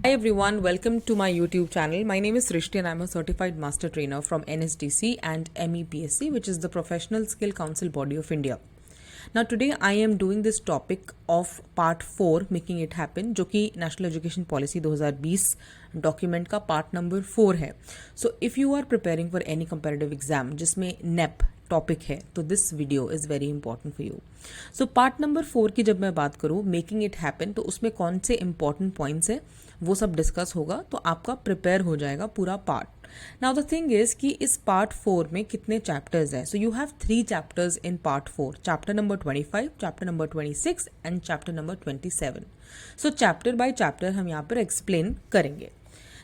Hi everyone, welcome to my YouTube channel. My name is Srishti and I'm a certified master trainer from NSDC and MEPSC, which is the Professional Skill Council Body of India. Now today I am doing this topic of part 4 making it happen, जो कि National Education Policy 2020 document का part number 4 है. So if you are preparing for any comparative exam जिसमें NEP topic है तो this video is very important for you. So part number 4 की जब मैं बात करूँ मेकिंग इट हैपन, तो उसमें कौन से इंपॉर्टेंट पॉइंट्स है वो सब डिस्कस होगा, तो आपका प्रिपेयर हो जाएगा पूरा part. Now the thing is कि इस पार्ट 4 में कितने चैप्टर्स हैं. So you have 3 chapters in part 4, chapter number 25, chapter number 26 and chapter number 27. So chapter by chapter हम यहाँ पर एक्सप्लेन करेंगे.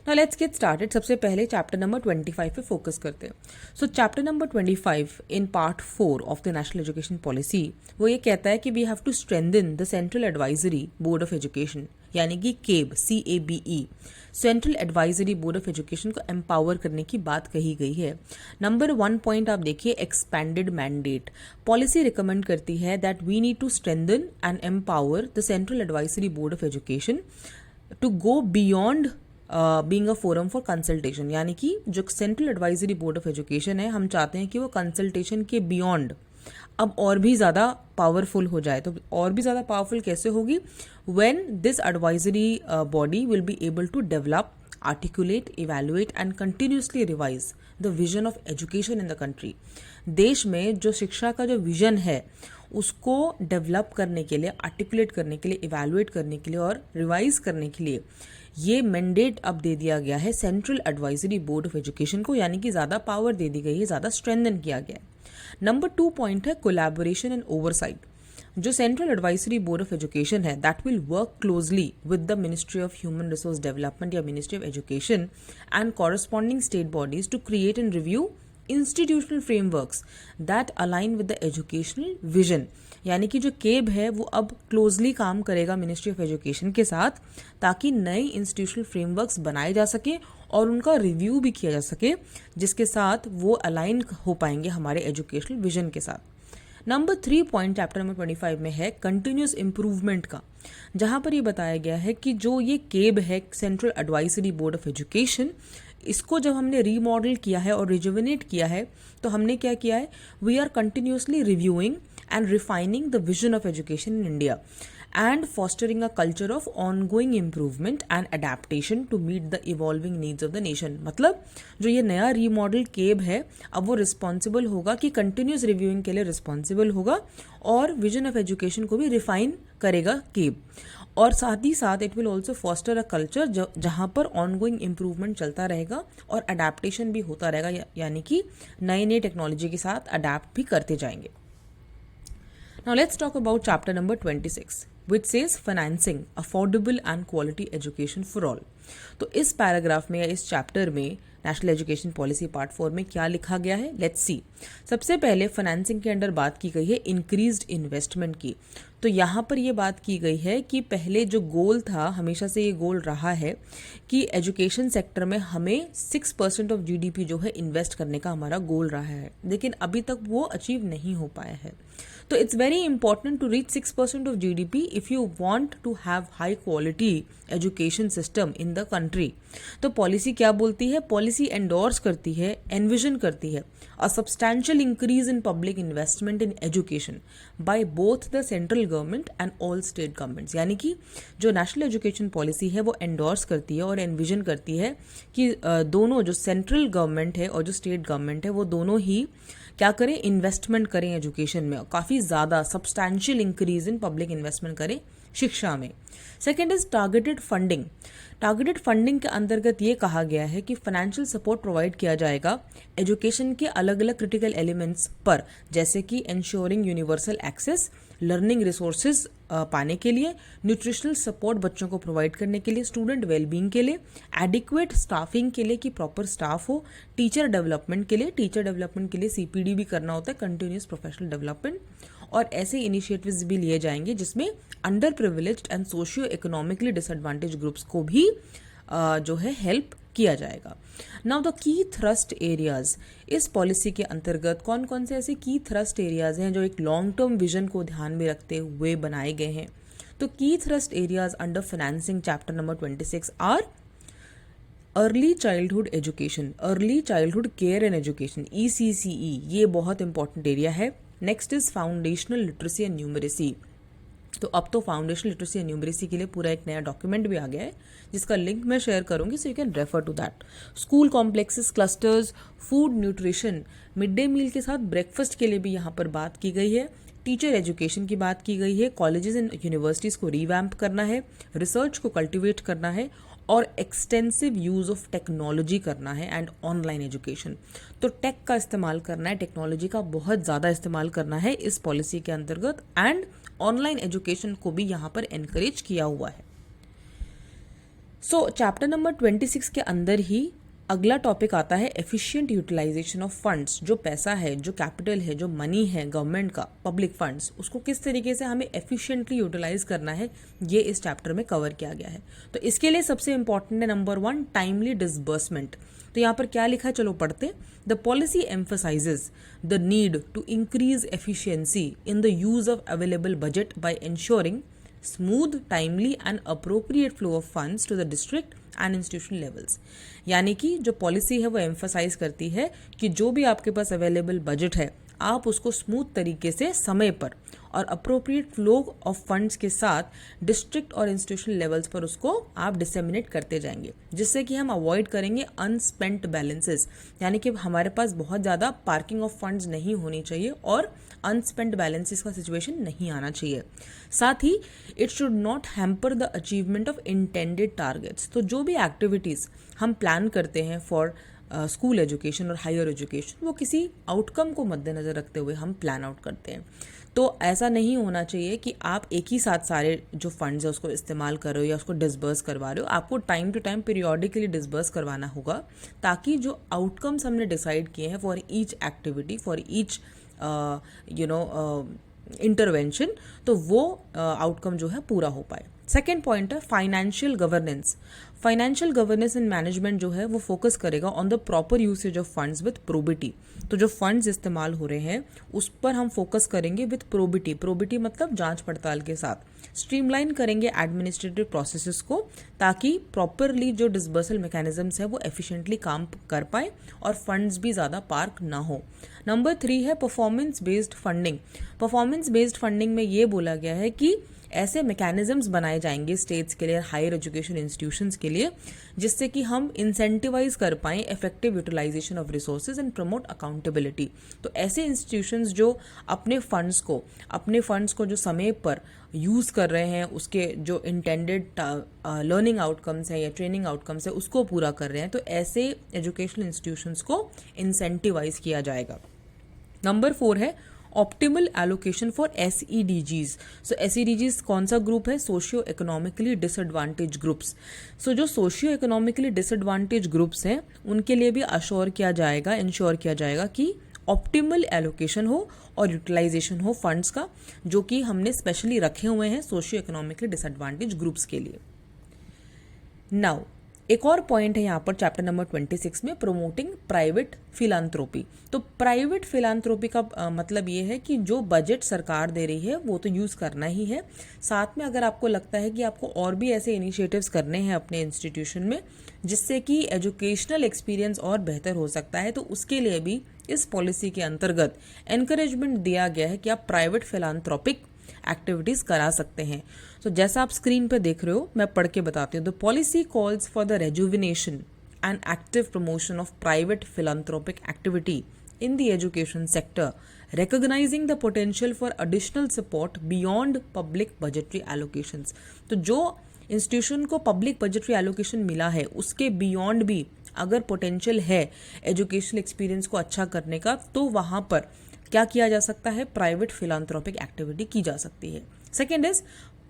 Now let's get started. सबसे पहले चैप्टर नंबर 25 पे फोकस करते हैं. सो chapter number 25 in part 4 of the national Education policy वो ये कहता है कि we have to strengthen the Central advisory board of education, यानी कि cab CABE, central advisory board of education को एम्पावर करने की बात कही गई है. नंबर 1 पॉइंट आप देखिए, एक्सपैंडेड मैंडेट. पॉलिसी रिकमेंड करती है that we need to strengthen and empower the Central advisory board of Education to go beyond being a forum for consultation, यानी कि जो central advisory board of education है हम चाहते हैं कि वो कंसल्टेशन के बियॉन्ड अब और भी ज़्यादा पावरफुल हो जाए. तो और भी ज़्यादा पावरफुल कैसे होगी? When this advisory body will be able to develop, articulate, evaluate and continuously revise the vision of education in the country. देश में जो शिक्षा का जो विजन है उसको डेवलप करने के लिए, आर्टिकुलेट करने के लिए, इवैल्यूएट करने के लिए और रिवाइज करने के लिए ये मैंडेट अब दे दिया गया है central advisory board of education को, यानी कि ज़्यादा पावर दे दी गई है, ज़्यादा स्ट्रेंथन किया गया है. नंबर 2 पॉइंट है कोलैबोरेशन एंड ओवरसाइट. जो central advisory board of education है that will work closely with the ministry of human resource development या ministry of education and corresponding state bodies to create and review institutional frameworks that align with the educational vision. यानी कि जो cab है वो अब closely काम करेगा ministry of education के साथ ताकि नए इंस्टीट्यूशनल फ्रेमवर्क्स बनाए जा सके और उनका रिव्यू भी किया जा सके, जिसके साथ वो अलाइन हो पाएंगे हमारे एजुकेशनल विजन के साथ. नंबर 3 पॉइंट चैप्टर नंबर 25 में है कंटिन्यूस इम्प्रूवमेंट का, जहाँ पर ये बताया गया है कि जो ये केब है central advisory board of education, इसको जब हमने रीमॉडल किया है और रिजुविनेट किया है तो हमने क्या किया है, we are continuously reviewing and refining the vision of education in India and fostering a culture of ongoing improvement and adaptation to meet the evolving needs of the nation. मतलब जो ये नया रीमॉडल केब है अब वो responsible होगा कि continuous reviewing के लिए रिस्पॉन्सिबल होगा और विजन ऑफ एजुकेशन को भी रिफाइन करेगा केब. और साथ ही साथ it will also foster a culture जहाँ पर ऑनगोइंग इम्प्रूवमेंट चलता रहेगा और अडेप्टेशन भी होता रहेगा, यानी कि नई नई टेक्नोलॉजी के साथ अडेप्ट भी करते जाएंगे. Now let's talk about chapter number 26, which says financing affordable and quality education for all. तो इस पैराग्राफ में या इस चैप्टर में नेशनल एजुकेशन पॉलिसी पार्ट 4 में क्या लिखा गया है, लेट्स सी. सबसे पहले फाइनेंसिंग के अंडर बात की गई है इंक्रीज्ड इन्वेस्टमेंट की. तो यहाँ पर ये बात की गई है कि पहले जो गोल था, हमेशा से ये गोल रहा है कि एजुकेशन सेक्टर में हमें 6% ऑफ GDP जो है इन्वेस्ट करने का हमारा गोल रहा है, लेकिन अभी तक वो अचीव नहीं हो पाया है. तो it's very important to reach 6% of GDP if you want to have high quality education system in the country. तो पॉलिसी क्या बोलती है? पॉलिसी एंडोर्स करती है, एनविजन करती है a substantial increase in public investment in education by both the central government and all state governments. यानी कि जो नेशनल एजुकेशन पॉलिसी है वो एंडोर्स करती है और एनविजन करती है कि दोनों जो सेंट्रल गवर्नमेंट है और जो स्टेट गवर्नमेंट है वो दोनों ही क्या करें, इन्वेस्टमेंट करें एजुकेशन में, काफ़ी ज़्यादा substantial increase in public investment करें शिक्षा में. Second is targeted funding. Targeted funding के अंतर्गत ये कहा गया है कि फाइनेंशियल सपोर्ट प्रोवाइड किया जाएगा एजुकेशन के अलग अलग क्रिटिकल एलिमेंट्स पर, जैसे कि ensuring universal access, learning resources पाने के लिए, न्यूट्रिशनल सपोर्ट बच्चों को प्रोवाइड करने के लिए, स्टूडेंट वेलबींग के लिए, एडिक्वेट स्टाफिंग के लिए कि प्रॉपर स्टाफ हो, टीचर डेवलपमेंट के लिए CPD भी करना होता है, कंटिन्यूस प्रोफेशनल डेवलपमेंट. और ऐसे इनिशिएटिव्स भी लिए जाएंगे जिसमें under privileged and socio economically disadvantage groups को भी जो है हेल्प किया जाएगा. Now the key thrust areas, इस पॉलिसी के अंतर्गत कौन कौन से ऐसे की थ्रस्ट एरियाज हैं जो एक लॉन्ग टर्म विजन को ध्यान में रखते हुए बनाए गए हैं. तो key thrust areas under financing chapter number 26 are early childhood education, early childhood care and education, ECCE, ये बहुत इंपॉर्टेंट एरिया है। Next is foundational literacy and numeracy. तो अब तो फाउंडेशनल लिटरेसी एंड न्यूमरेसी के लिए पूरा एक नया डॉक्यूमेंट भी आ गया है जिसका लिंक मैं शेयर करूंगी, so you can refer to that. School complexes, clusters, food nutrition, mid day meal के साथ ब्रेकफास्ट के लिए भी यहाँ पर बात की गई है। टीचर एजुकेशन की बात की गई है। कॉलेजेस एंड यूनिवर्सिटीज़ को रिवैम्प करना है, रिसर्च को कल्टिवेट करना है और एक्सटेंसिव यूज ऑफ टेक्नोलॉजी करना है एंड ऑनलाइन एजुकेशन। तो टेक का इस्तेमाल करना है, टेक्नोलॉजी का बहुत ज़्यादा इस्तेमाल करना है इस पॉलिसी के अंतर्गत एंड ऑनलाइन एजुकेशन को भी यहाँ पर एनकरेज किया हुआ है। सो चैप्टर नंबर 26 के अंदर ही अगला टॉपिक आता है एफिशिएंट यूटिलाइजेशन ऑफ फंड्स। जो पैसा है, जो कैपिटल है, जो मनी है गवर्नमेंट का, पब्लिक फंड्स, उसको किस तरीके से हमें एफिशिएंटली यूटिलाइज करना है, ये इस चैप्टर में कवर किया गया है। तो इसके लिए सबसे इंपॉर्टेंट है नंबर 1 टाइमली डिसबर्समेंट। तो यहाँ पर क्या लिखा है, चलो पढ़ते हैं। The policy emphasises the need to increase efficiency in the use of available budget by ensuring smooth, timely and appropriate flow of funds to the district and institution levels. यानी कि जो पॉलिसी है वो एम्फसाइज करती है कि जो भी आपके पास अवेलेबल बजट है आप उसको स्मूथ तरीके से समय पर और अप्रोप्रिएट फ्लो ऑफ फंड्स के साथ डिस्ट्रिक्ट और इंस्टीट्यूशन लेवल्स पर उसको आप डिसेमिनेट करते जाएंगे, जिससे कि हम अवॉइड करेंगे अनस्पेंट बैलेंसेस। यानी कि हमारे पास बहुत ज़्यादा पार्किंग ऑफ फंड्स नहीं होनी चाहिए और अनस्पेंट बैलेंसेस का सिचुएशन नहीं आना चाहिए। साथ ही it should not hamper the achievement of intended targets. तो जो भी एक्टिविटीज़ हम प्लान करते हैं फॉर स्कूल एजुकेशन और हायर एजुकेशन, वो किसी आउटकम को मद्देनजर रखते हुए हम प्लान आउट करते हैं। तो ऐसा नहीं होना चाहिए कि आप एक ही साथ सारे जो फंड्स है उसको इस्तेमाल कर रहे हो या उसको डिसबर्स करवा रहे हो। आपको time to time periodically disburse करवाना होगा ताकि जो आउटकम्स हमने डिसाइड किए हैं for each activity, for each intervention, तो वो आउटकम जो है पूरा हो पाए। सेकेंड पॉइंट है financial governance. Financial governance and management जो है वो फोकस करेगा on the proper usage of funds with probity. तो जो फंड्स इस्तेमाल हो रहे हैं उस पर हम फोकस करेंगे विद प्रोबिटी। प्रोबिटी मतलब जांच पड़ताल के साथ। स्ट्रीमलाइन करेंगे एडमिनिस्ट्रेटिव प्रोसेसेस को ताकि प्रॉपरली जो डिसबर्सल मैकेनिज्म्स है वो एफिशिएंटली काम कर पाए और फंड्स भी ज़्यादा पार्क ना हो। नंबर 3 है performance based funding. Performance based funding में ये बोला गया है कि ऐसे मैकेनिज्म्स बनाए जाएंगे स्टेट्स के लिए, हायर एजुकेशन इंस्टीट्यूशंस के लिए, जिससे कि हम इंसेंटिवाइज कर पाएं effective utilisation of resources and promote accountability. तो ऐसे इंस्टीट्यूशंस जो अपने फंड्स को जो समय पर यूज़ कर रहे हैं, उसके जो इंटेंडेड लर्निंग आउटकम्स हैं या ट्रेनिंग आउटकम्स है उसको पूरा कर रहे हैं, तो ऐसे एजुकेशनल इंस्टीट्यूशंस को इंसेंटिवाइज किया जाएगा। नंबर 4 है ऑप्टिमल एलोकेशन फॉर SEDGs। सो SEDGs कौन सा ग्रुप है? Socio economically disadvantage groups. So जो सोशियो इकोनॉमिकली डिसएडवांटेज ग्रुप्स हैं उनके लिए भी इंश्योर किया जाएगा कि ऑप्टिमल एलोकेशन हो और यूटिलाइजेशन हो फंड्स का, जो कि हमने स्पेशली रखे हुए हैं सोशियो इकोनॉमिकली डिसएडवांटेज ग्रुप्स के लिए। नाउ एक और पॉइंट है यहाँ पर चैप्टर नंबर 26 में, प्रोमोटिंग प्राइवेट फिलांथ्रोपी। तो प्राइवेट फिलांथ्रोपी का मतलब ये है कि जो बजट सरकार दे रही है वो तो यूज़ करना ही है, साथ में अगर आपको लगता है कि आपको और भी ऐसे इनिशिएटिव्स करने हैं अपने इंस्टीट्यूशन में जिससे कि एजुकेशनल एक्सपीरियंस और बेहतर हो सकता है, तो उसके लिए भी इस पॉलिसी के अंतर्गत एनकरेजमेंट दिया गया है कि आप प्राइवेट फिलांथ्रोपिक एक्टिविटीज करा सकते हैं। तो जैसा आप स्क्रीन पे देख रहे हो, मैं पढ़ के बताती हूँ। The policy calls for the rejuvenation and active promotion of private philanthropic activity in the education sector, recognizing the potential for additional support beyond public budgetary allocations। तो जो इंस्टीट्यूशन को पब्लिक बजटरी एलोकेशन मिला है उसके beyond भी अगर potential है educational experience को अच्छा करने का, तो वहाँ पर क्या किया जा सकता है? प्राइवेट फिलैंथ्रोपिक एक्टिविटी की जा सकती है। Second is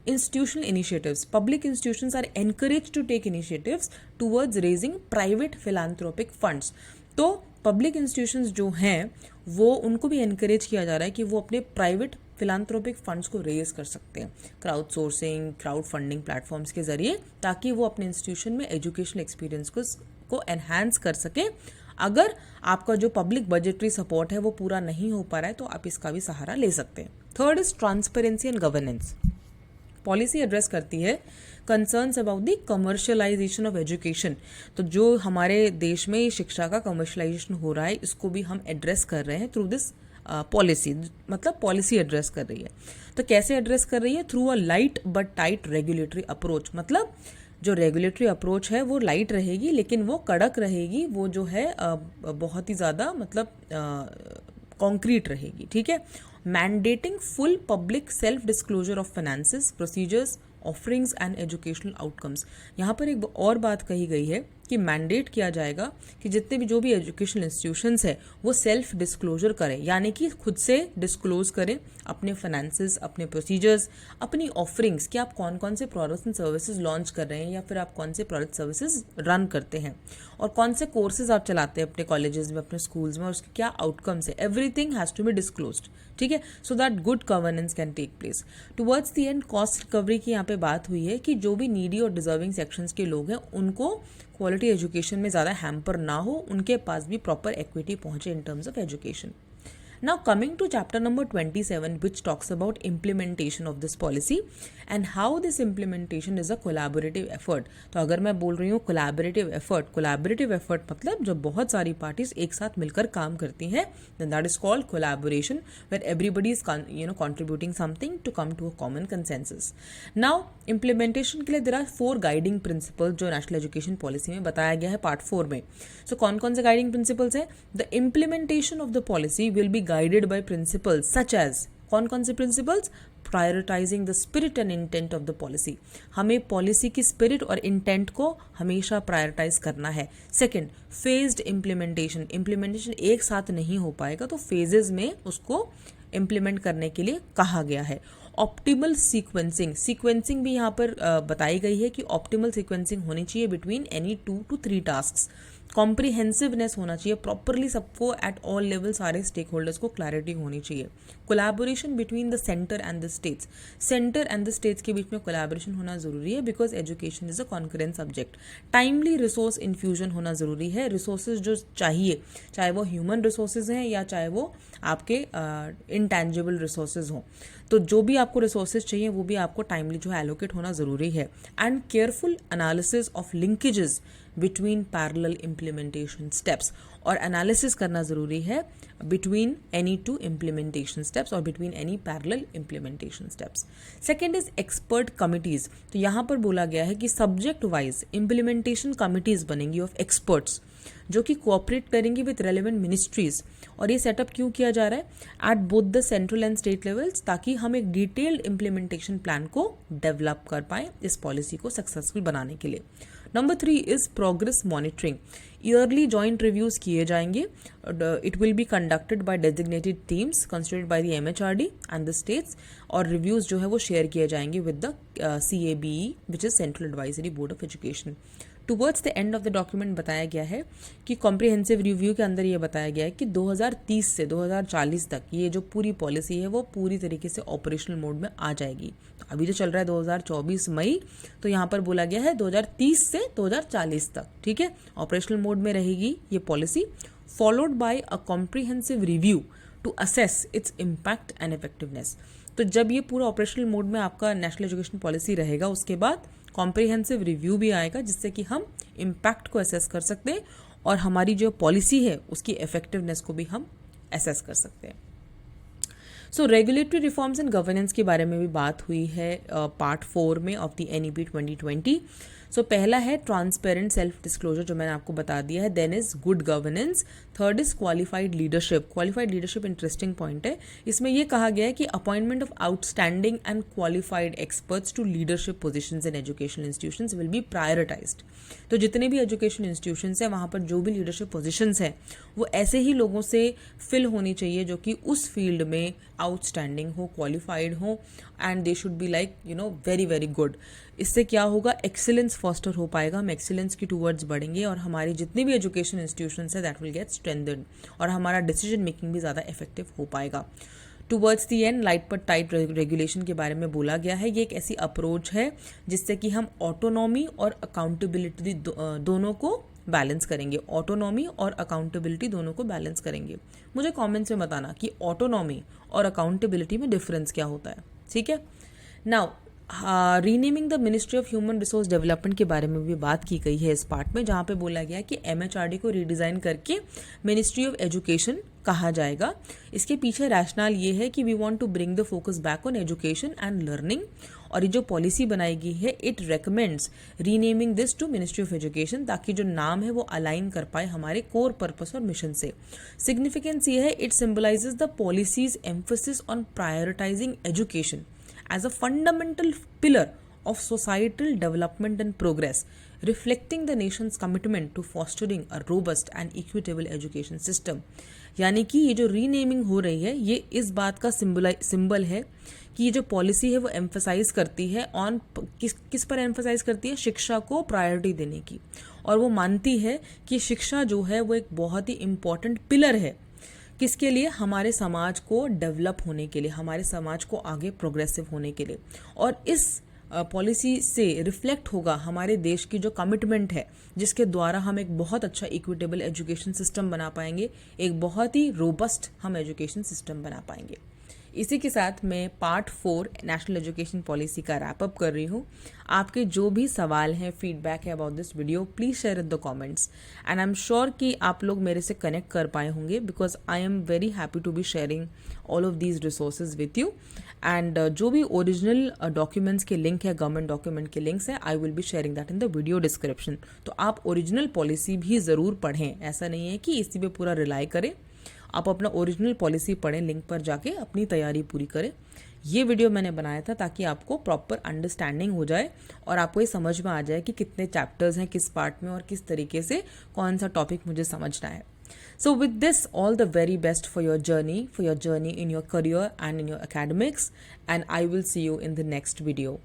institutional initiatives. Public institutions are encouraged to take initiatives towards raising private philanthropic funds. तो पब्लिक इंस्टीट्यूशंस जो हैं वो उनको भी एनकरेज किया जा रहा है कि वो अपने प्राइवेट फिलांथ्रोपिक फंड्स को रेज कर सकते हैं crowd sourcing, crowd funding platforms के जरिए, ताकि वो अपने इंस्टीट्यूशन में एजुकेशनल एक्सपीरियंस को एनहांस कर सके। अगर आपका जो पब्लिक बजटरी सपोर्ट है वो पूरा नहीं हो पा रहा है तो आप इसका भी सहारा ले सकते हैं। Third is transparency and governance. Policy address करती है concerns about the commercialisation of education. तो जो हमारे देश में शिक्षा का कमर्शियलाइजेशन हो रहा है, इसको भी हम एड्रेस कर रहे हैं थ्रू दिस पॉलिसी, मतलब पॉलिसी एड्रेस कर रही है। तो कैसे एड्रेस कर रही है? Through a light but tight regulatory approach. मतलब जो रेगुलेटरी अप्रोच है वो लाइट रहेगी लेकिन वो कड़क रहेगी, वो जो है बहुत ही ज़्यादा मतलब कॉन्क्रीट रहेगी, ठीक है। Mandating full public self disclosure of finances, procedures, offerings and educational outcomes. यहाँ पर एक और बात कही गई है कि मैंडेट किया जाएगा कि जितने भी जो भी एजुकेशनल इंस्टीट्यूशंस है वो सेल्फ डिस्क्लोजर करें, यानी कि खुद से डिस्क्लोज करें अपने फाइनेंसेस, अपने प्रोसीजर्स, अपनी ऑफरिंग्स कि आप कौन कौन से प्रोडक्ट्स एंड सर्विसेज लॉन्च कर रहे हैं या फिर आप कौन से प्रोडक्ट सर्विसेज रन करते हैं और कौन से कोर्सेज आप चलाते हैं अपने कॉलेजेस में, अपने स्कूल्स में, और उसके क्या आउटकम्स है। Everything has to be disclosed, ठीक है, so that good governance can take place. Towards the end cost recovery की यहाँ पे बात हुई है कि जो भी नीडी और डिजर्विंग सेक्शंस के लोग हैं उनको क्वालिटी एजुकेशन में ज़्यादा हैम्पर ना हो, उनके पास भी प्रॉपर इक्विटी पहुंचे in terms of education. Now coming to chapter number 27, which talks about implementation of this policy and how this implementation is a collaborative effort। तो अगर मैं बोल रही हूँ collaborative effort मतलब जब बहुत सारी parties एक साथ मिलकर काम करती हैं, then that is called collaboration, where everybody is contributing something to come to a common consensus। Now implementation के लिए there are 4 guiding principles जो national education policy में बताया गया है part 4 में। So कौन कौन से guiding principles है? The implementation of the policy will be guided by principles such as, कौन कौन से principles? Prioritizing the spirit and intent of the policy। हमें पॉलिसी की स्पिरिट और इंटेंट को हमेशा प्रायोरिटाइज करना है। Second, phased implementation. इम्प्लीमेंटेशन एक साथ नहीं हो पाएगा तो फेजेस में उसको इम्प्लीमेंट करने के लिए कहा गया है। ऑप्टिमल सीक्वेंसिंग भी यहाँ पर बताई गई है कि ऑप्टिमल सीक्वेंसिंग होनी चाहिए बिटवीन एनी 2 to 3 टास्क। कॉम्प्रिहेंसिवनेस होना चाहिए, प्रॉपरली सबको एट ऑल लेवल सारे स्टेक होल्डर्स को क्लैरिटी होनी चाहिए। Collaboration between the centre and the states, centre and the states के बीच में कोलैबोरेशन होना जरूरी है because education is a concurrent subject. Timely resource infusion होना जरूरी है। रिसोर्सेज जो चाहिए, चाहे वो ह्यूमन रिसोर्सेज हैं या चाहे वो आपके इंटेंजिबल रिसोर्सेज हों, तो जो भी आपको रिसोर्सेज चाहिए वो भी आपको टाइमली जो है एलोकेट होना ज़रूरी है। And careful analysis of linkages between parallel implementation steps, और एनालिसिस करना ज़रूरी है बिटवीन एनी 2 इम्प्लीमेंटेशन स्टेप्स और between any parallel implementation steps. Second is expert committees. तो यहाँ पर बोला गया है कि सब्जेक्ट वाइज इम्प्लीमेंटेशन कमिटीज़ बनेंगी ऑफ एक्सपर्ट्स जो कि कोऑपरेट करेंगी विद रेलेवेंट मिनिस्ट्रीज। और ये सेटअप क्यों किया जा रहा है? At both the central and state levels, ताकि हम एक डिटेल्ड इम्प्लीमेंटेशन प्लान को डेवलप कर पाएँ इस पॉलिसी को सक्सेसफुल बनाने के लिए। Number 3 is progress monitoring. Yearly joint reviews किए जाएंगे। It will be conducted by designated teams constituted by the MHRD and the states, और रिव्यूज जो है वो शेयर किए जाएंगे with the CABE which is central advisory board of education. Towards the end of the document बताया गया है कि कॉम्प्रिहेंसिव रिव्यू के अंदर ये बताया गया है कि 2030 से 2040 तक ये जो पूरी पॉलिसी है वो पूरी तरीके से ऑपरेशनल मोड में आ जाएगी। तो अभी जो चल रहा है 2024 मई, तो यहाँ पर बोला गया है 2030 से 2040 तक, ठीक है, ऑपरेशनल मोड में रहेगी ये policy, followed by a comprehensive review to assess its impact and effectiveness. तो जब ये पूरा ऑपरेशनल मोड में आपका नेशनल एजुकेशन पॉलिसी रहेगा, उसके बाद कॉम्प्रिहेंसिव रिव्यू भी आएगा जिससे कि हम इम्पैक्ट को असेस कर सकते हैं और हमारी जो पॉलिसी है उसकी इफेक्टिवनेस को भी हम असेस कर सकते हैं। सो रेगुलेटरी रिफॉर्म्स एंड गवर्नेंस के बारे में भी बात हुई है पार्ट 4 में ऑफ द NEP 2020। सो पहला है ट्रांसपेरेंट सेल्फ डिस्क्लोजर, जो मैंने आपको बता दिया है। Then is good governance. Third is qualified leadership. Qualified leadership interesting point है। इसमें यह कहा गया है कि appointment of outstanding and qualified experts to leadership positions in educational institutions will be prioritised. तो जितने भी एजुकेशन इंस्टीट्यूशंस हैं वहाँ पर जो भी लीडरशिप पोजीशंस हैं वो ऐसे ही लोगों से फिल होनी चाहिए जो कि उस फील्ड में आउटस्टैंडिंग हो, क्वालिफाइड हो, and they should be like very very good. इससे क्या होगा? एक्सीलेंस फॉस्टर हो पाएगा, हम एक्सीलेंस की टूवर्ड्स बढ़ेंगे और हमारी जितनी भी एजुकेशन इंस्टीट्यूशंस है दैट विल गेट स्ट्रेंथन्ड और हमारा डिसीजन मेकिंग भी ज़्यादा इफेक्टिव हो पाएगा। टूवर्ड्स दी एंड लाइट पर टाइट रेगुलेशन के बारे में बोला गया है। ये एक ऐसी अप्रोच है जिससे कि हम ऑटोनॉमी और अकाउंटेबिलिटी दोनों को बैलेंस करेंगे। ऑटोनॉमी और अकाउंटेबिलिटी दोनों को बैलेंस करेंगे। मुझे कमेंट्स में बताना कि ऑटोनॉमी और अकाउंटेबिलिटी में डिफरेंस क्या होता है, ठीक है। Now renaming the ministry of human resource development के बारे में भी बात की गई है इस पार्ट में, जहाँ पे बोला गया कि MHRD को रीडिज़ाइन करके मिनिस्ट्री ऑफ एजुकेशन कहा जाएगा। इसके पीछे रैशनल ये है कि we want to bring the focus back on education and learning, और ये जो पॉलिसी बनाई गई है it recommends renaming this to ministry of education, ताकि जो नाम है वो अलाइन कर पाए हमारे कोर पर्पस और मिशन से। सिग्निफिकेंस ये है, it symbolises the policy's emphasis on prioritising education as a fundamental pillar of societal development and progress, reflecting the nation's commitment to fostering a robust and equitable education system। यानी कि ये जो renaming हो रही है ये इस बात का सिंबल है कि ये जो पॉलिसी है वो एम्फसाइज करती है ऑन किस पर एम्फसाइज करती है, शिक्षा को प्रायोरिटी देने की, और वो मानती है कि शिक्षा जो है वो एक बहुत ही इम्पॉर्टेंट पिलर है किसके लिए, हमारे समाज को डेवलप होने के लिए, हमारे समाज को आगे प्रोग्रेसिव होने के लिए। और इस पॉलिसी से रिफ्लेक्ट होगा हमारे देश की जो कमिटमेंट है, जिसके द्वारा हम एक बहुत अच्छा इक्विटेबल एजुकेशन सिस्टम बना पाएंगे, एक बहुत ही रोबस्ट हम एजुकेशन सिस्टम बना पाएंगे। इसी के साथ मैं पार्ट 4 नेशनल एजुकेशन पॉलिसी का रैप अप कर रही हूँ। आपके जो भी सवाल हैं, फीडबैक है about this video, please share in the comments, and I am sure कि आप लोग मेरे से कनेक्ट कर पाए होंगे, because I am very happy to be sharing all of these resources with you. And जो भी ओरिजिनल डॉक्यूमेंट्स के लिंक है, गवर्नमेंट डॉक्यूमेंट के लिंक्स है, I will be sharing that in the video description. तो आप ओरिजिनल पॉलिसी भी ज़रूर पढ़ें, ऐसा नहीं है कि इसी पे पूरा रिलाई करें, आप अपना ओरिजिनल पॉलिसी पढ़ें, लिंक पर जाके अपनी तैयारी पूरी करें। ये वीडियो मैंने बनाया था ताकि आपको प्रॉपर अंडरस्टैंडिंग हो जाए और आपको ये समझ में आ जाए कि कितने चैप्टर्स हैं किस पार्ट में और किस तरीके से कौन सा टॉपिक मुझे समझना है। So with this, all the very best for your journey in your career and in your academics, and I will see you in the next video.